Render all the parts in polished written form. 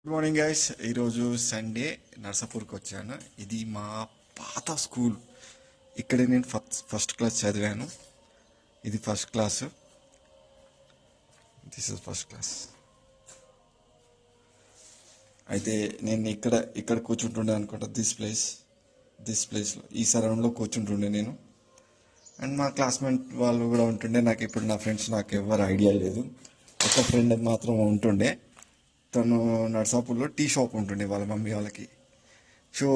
Good morning guys. ఈరోజు Sunday నర్సాపూర్కి వచ్చాను. ఇది మా పాత స్కూల్. ఇక్కడే నేను ఫస్ట్ క్లాస్ చదివాను. ఇది first class. This is first class. అయితే నేను ఇక్కడ కూర్చుంటుండే అనుకుంటా. దిస్ ప్లేస్లో ఈ సరౌండ్లో కూర్చుంటుండే నేను. అండ్ మా క్లాస్మేట్ వాళ్ళు కూడా ఉంటుండే. నాకు ఇప్పుడు నా ఫ్రెండ్స్ నాకు ఎవరు ఐడియా లేదు. ఒక ఫ్రెండ్ మాత్రం ఉంటుండే. తను నర్సాపూర్లో టీ షాప్ ఉంటుండే వాళ్ళ మమ్మీ వాళ్ళకి. సో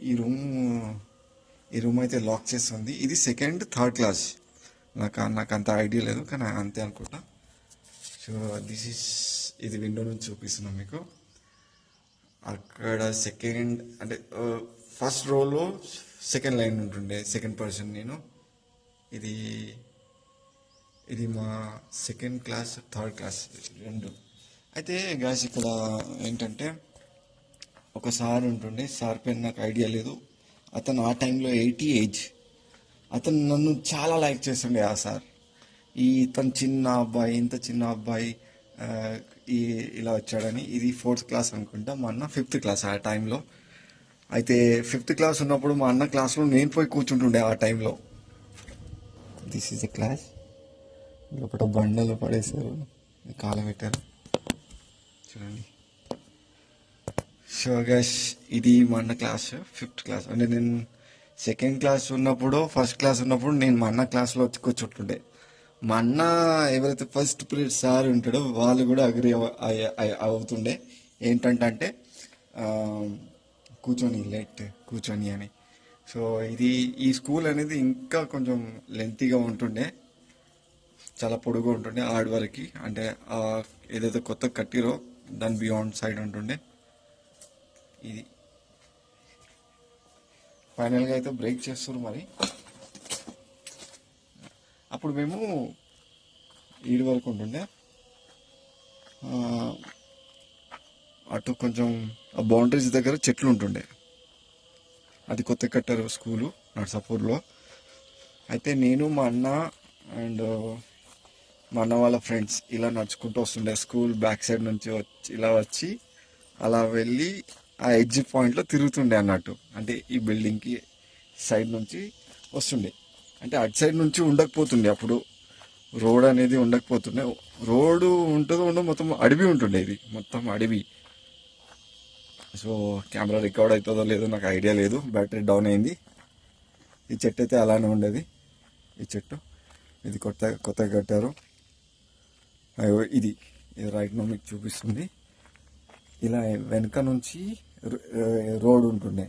ఈ రూమ్ ఈ రూమ్ అయితే లాక్ చేస్తుంది. ఇది సెకండ్ థర్డ్ క్లాస్. నాకు అంత ఐడియా లేదు, కానీ అంతే అనుకుంటా. సో ఇది విండో నుంచి చూపిస్తున్నాం మీకు. అక్కడ సెకండ్ అంటే ఫస్ట్ రోలో సెకండ్ లైన్ ఉంటుండే, సెకండ్ పర్సన్ నేను. ఇది ఇది మా సెకండ్ క్లాస్ థర్డ్ క్లాస్ రెండు. అయితే గాయస్ ఇక్కడ ఏంటంటే ఒక సార్ ఉంటుండే. సార్ పేరు నాకు ఐడియా లేదు. అతను ఆ టైంలో 80 ఏజ్. అతను నన్ను చాలా లైక్ చేస్తుండే ఆ సార్. తను చిన్న అబ్బాయి, ఇంత చిన్న అబ్బాయి ఆ, ఇలా వచ్చాడని. ఇది ఫోర్త్ క్లాస్ అనుకుంటా, మా అన్న ఫిఫ్త్ క్లాస్ ఆ టైంలో. అయితే ఫిఫ్త్ క్లాస్ ఉన్నప్పుడు మా అన్న క్లాస్లో నేను పోయి కూర్చుంటుండే ఆ టైంలో. This is a class. లోపల బండలు పడేశారు, కాలబెట్టారు చూడండి. సో గైస్ ఇది మా అన్న క్లాస్, ఫిఫ్త్ క్లాస్. అంటే నేను సెకండ్ క్లాస్ ఉన్నప్పుడు, ఫస్ట్ క్లాస్ ఉన్నప్పుడు నేను మా అన్న క్లాస్లో వచ్చి కూర్చుంటుండే. మా అన్న ఎవరైతే ఫస్ట్ పీరియడ్ సార్ ఉంటాడో వాళ్ళు కూడా అగ్రి అవుతుండే. ఏంటంటే ఆ, కూర్చొని అని. సో ఈ స్కూల్ అనేది ఇంకా కొంచెం లెంతీగా ఉంటుండే, చాలా పొడుగు ఉంటుండే ఆడి వరకు. అంటే ఏదైతే కొత్త కట్టిరో దాని బియాండ్ సైడ్ ఉంటుండే. ఇది ఫైనల్గా అయితే బ్రేక్ చేస్తారు మరి. అప్పుడు మేము ఈడి వరకు ఉంటుండే. ఆ, అటు కొంచెం ఆ బౌండరీస్ దగ్గర చెట్లు ఉంటుండే. అది కొత్త కట్టారు స్కూలు నర్సాపూర్లో. అయితే నేను మా అన్న అండ్ మా అన్న వాళ్ళ ఫ్రెండ్స్ ఇలా నడుచుకుంటూ వస్తుండే. స్కూల్ బ్యాక్ సైడ్ నుంచి వచ్చి అలా వెళ్ళి ఆ ఎగ్జిట్ పాయింట్లో తిరుగుతుండే అన్నట్టు. అంటే ఈ బిల్డింగ్కి సైడ్ నుంచి వస్తుండే. అంటే అటు సైడ్ నుంచి ఉండకపోతుండే అప్పుడు. రోడ్ అనేది ఉండకపోతుండే. రోడ్డు ఉండదు, మొత్తం అడవి ఉంటుండే. ఇది మొత్తం అడవి. సో కెమెరా రికార్డ్ అవుతుందో లేదో నాకు ఐడియా లేదు, బ్యాటరీ డౌన్ అయింది. ఈ చెట్టు అయితే అలానే ఉండేది. ఈ చెట్టు ఇది కొత్తగా కట్టారు. ఇది రైట్ నో మీకు చూపిస్తుంది. ఇలా వెనక నుంచి రోడ్ ఉంటుండే.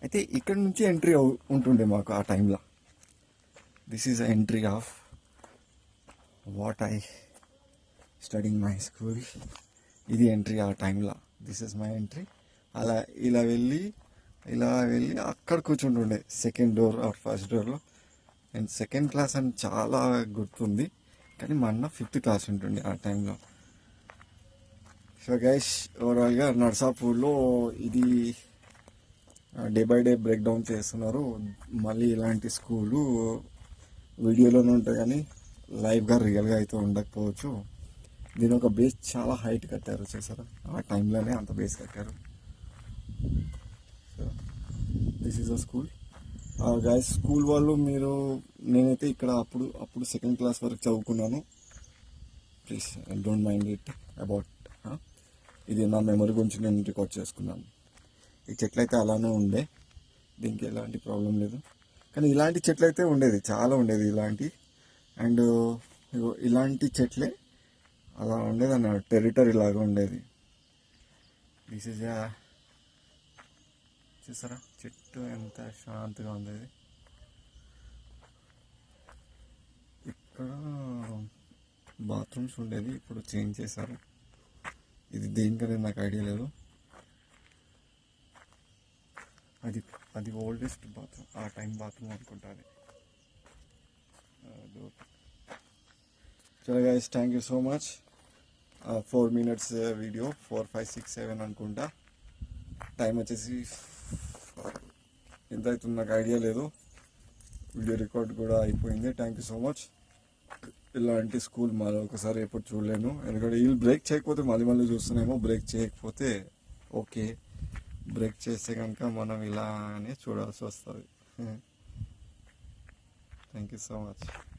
అయితే ఇక్కడ నుంచి ఎంట్రీ ఉంటుండే మాకు ఆ టైంలో. This is entry of what I studying my school. ఇది ఎంట్రీ ఆ టైంలో. This is my entry. అలా ఇలా వెళ్ళి అక్కడ కూర్చుంటుండే సెకండ్ డోర్ ఆర్ ఫస్ట్ డోర్లో. నేను సెకండ్ క్లాస్ అని చాలా గుర్తుంది, కానీ మా అన్న ఫిఫ్త్ క్లాస్ ఉంటుండే ఆ టైంలో. సో గైస్ ఓవరాల్గా నర్సాపూర్లో ఇది day by day break down చేస్తున్నారు. మళ్ళీ ఇలాంటి స్కూలు వీడియోలోనే ఉంటాయి, కానీ లైవ్గా రియల్గా అయితే ఉండకపోవచ్చు. దీని ఒక బేస్ చాలా హైట్ కట్టారు, చేశారు ఆ టైంలోనే అంత బేస్ కట్టారు. So this is a school. Guys school వాళ్ళు నేనైతే ఇక్కడ అప్పుడు సెకండ్ క్లాస్ వరకు చదువుకున్నాను. Please don't mind it about. ఇది నా మెమరీ గురించి నేను రికార్డ్ చేసుకున్నాను. ఈ చెట్లు అయితే అలానే ఉండే, దీనికి ఎలాంటి ప్రాబ్లం లేదు. కానీ ఇలాంటి చెట్లు అయితే ఉండేది, చాలా ఉండేది ఇలాంటి. అండ్ ఇలాంటి చెట్లే అలా ఉండేది అన్న టెరిటరీ లాగా ఉండేది. దిస్ ఈజ్ చూసారా చెట్టు ఎంత శాంతిగా ఉండేది. ఇక్కడ బాత్రూమ్స్ ఉండేది, ఇప్పుడు చేంజ్ చేశారు. ఇది దేనికనేది నాకు ఐడియా లేదు. అది ఓల్డెస్ట్ బాత్రూమ్, ఆ టైం బాత్రూమ్ అనుకుంటా అది. చలో guys, thank you so much. 4 minutes video, 4, 5, 6, 7 అనుకుంటా. టైం వచ్చేసి ఎంత అవుతుంది నాకు ఐడియా లేదు. వీడియో రికార్డ్ కూడా అయిపోయింది. Thank you so much. ఇలాంటి స్కూల్ మళ్ళీ ఒకసారి ఎప్పుడు చూడలేను. ఎందుకంటే వీళ్ళు బ్రేక్ చేయకపోతే మళ్ళీ మళ్ళీ చూస్తున్నామో, బ్రేక్ చేయకపోతే ఓకే, బ్రేక్ చేస్తే కనుక మనం ఇలానే చూడాల్సి వస్తుంది. Thank you so much.